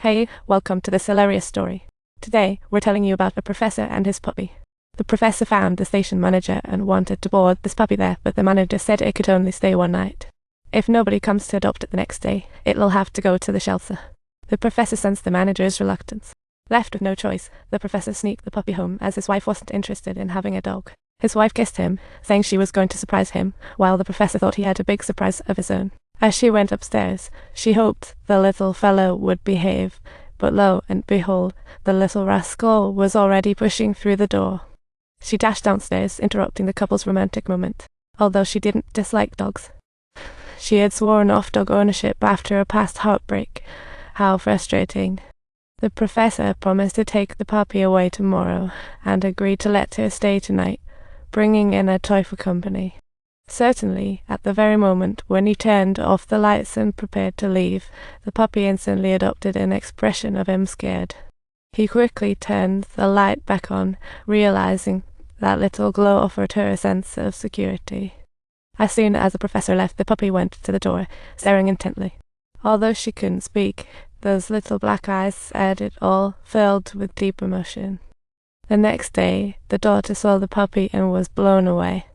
Hey, welcome to this hilarious story. Today, we're telling you about a professor and his puppy. The professor found the station manager and wanted to board this puppy there, but the manager said it could only stay one night. If nobody comes to adopt it the next day, it'll have to go to the shelter. The professor sensed the manager's reluctance. Left with no choice, the professor sneaked the puppy home as his wife wasn't interested in having a dog. His wife kissed him, saying she was going to surprise him, while the professor thought he had a big surprise of his own. As she went upstairs, she hoped the little fellow would behave, but lo and behold, the little rascal was already pushing through the door. She dashed downstairs, interrupting the couple's romantic moment. Although she didn't dislike dogs, she had sworn off dog ownership after a past heartbreak. How frustrating. The professor promised to take the puppy away tomorrow, and agreed to let her stay tonight, bringing in a toy for company. Certainly, at the very moment when he turned off the lights and prepared to leave, the puppy instantly adopted an expression of him scared. He quickly turned the light back on, realizing that little glow offered her a sense of security. As soon as the professor left, the puppy went to the door, staring intently. Although she couldn't speak, those little black eyes said it all, filled with deep emotion. The next day, the daughter saw the puppy and was blown away.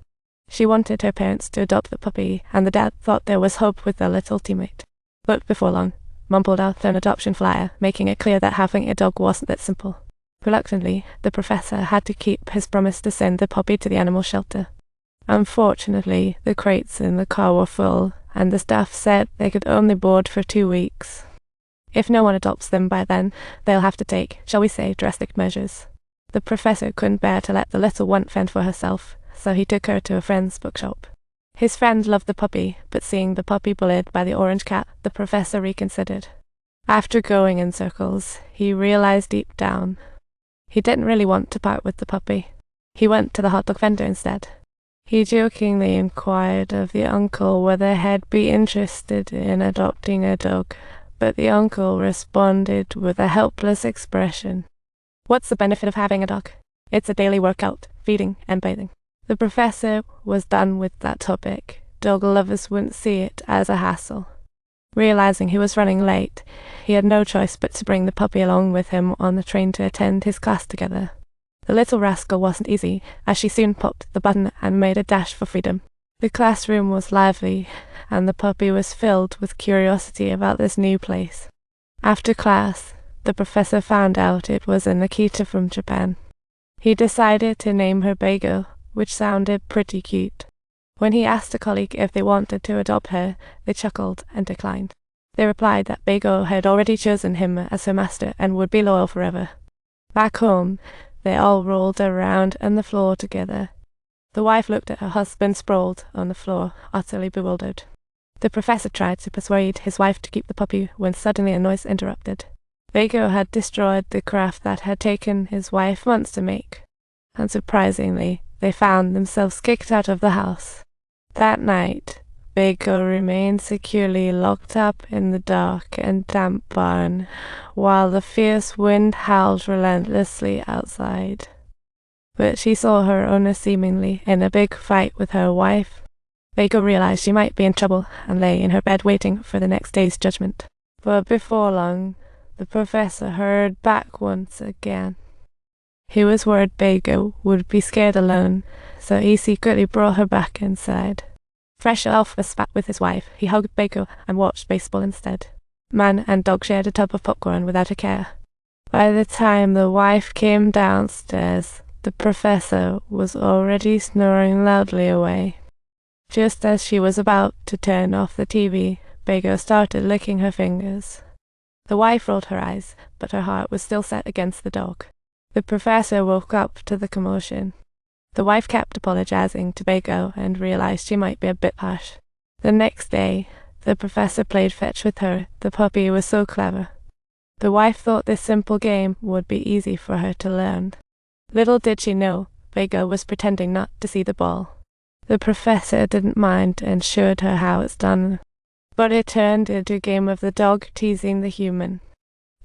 She wanted her parents to adopt the puppy, and the dad thought there was hope with their little teammate. But before long, Mum pulled out an adoption flyer, making it clear that having a dog wasn't that simple. Reluctantly, the professor had to keep his promise to send the puppy to the animal shelter. Unfortunately, the crates in the car were full, and the staff said they could only board for 2 weeks. If no one adopts them by then, they'll have to take, shall we say, drastic measures. The professor couldn't bear to let the little one fend for herself, so he took her to a friend's bookshop. His friend loved the puppy, but seeing the puppy bullied by the orange cat, the professor reconsidered. After going in circles, he realized deep down he didn't really want to part with the puppy. He went to the hot dog vendor instead. He jokingly inquired of the uncle whether he'd be interested in adopting a dog, but the uncle responded with a helpless expression. "What's the benefit of having a dog? It's a daily workout, feeding and bathing." The professor was done with that topic. Dog lovers wouldn't see it as a hassle. Realizing he was running late, he had no choice but to bring the puppy along with him on the train to attend his class together. The little rascal wasn't easy, as she soon popped the button and made a dash for freedom. The classroom was lively, and the puppy was filled with curiosity about this new place. After class, the professor found out it was an Akita from Japan. He decided to name her Bago, which sounded pretty cute. When he asked a colleague if they wanted to adopt her, they chuckled and declined. They replied that Bago had already chosen him as her master and would be loyal forever. Back home, they all rolled around on the floor together. The wife looked at her husband sprawled on the floor, utterly bewildered. The professor tried to persuade his wife to keep the puppy when suddenly a noise interrupted. Bago had destroyed the craft that had taken his wife months to make. Unsurprisingly, they found themselves kicked out of the house. That night, Bago remained securely locked up in the dark and damp barn, while the fierce wind howled relentlessly outside. But she saw her owner seemingly in a big fight with her wife. Bago realized she might be in trouble and lay in her bed waiting for the next day's judgment. But before long, the professor heard back once again. He was worried Bago would be scared alone, so he secretly brought her back inside. Fresh off a spat with his wife, he hugged Bago and watched baseball instead. Man and dog shared a tub of popcorn without a care. By the time the wife came downstairs, the professor was already snoring loudly away. Just as she was about to turn off the TV, Bago started licking her fingers. The wife rolled her eyes, but her heart was still set against the dog. The professor woke up to the commotion. The wife kept apologizing to Bago and realized she might be a bit harsh. The next day, the professor played fetch with her. The puppy was so clever. The wife thought this simple game would be easy for her to learn. Little did she know, Bago was pretending not to see the ball. The professor didn't mind and showed her how it's done, but it turned into a game of the dog teasing the human.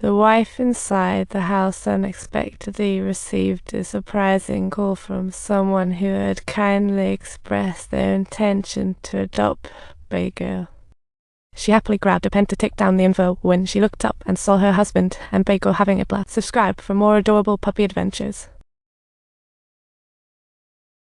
The wife inside the house unexpectedly received a surprising call from someone who had kindly expressed their intention to adopt Bago. She happily grabbed a pen to take down the info when she looked up and saw her husband and Beiko having a blast. Subscribe for more adorable puppy adventures.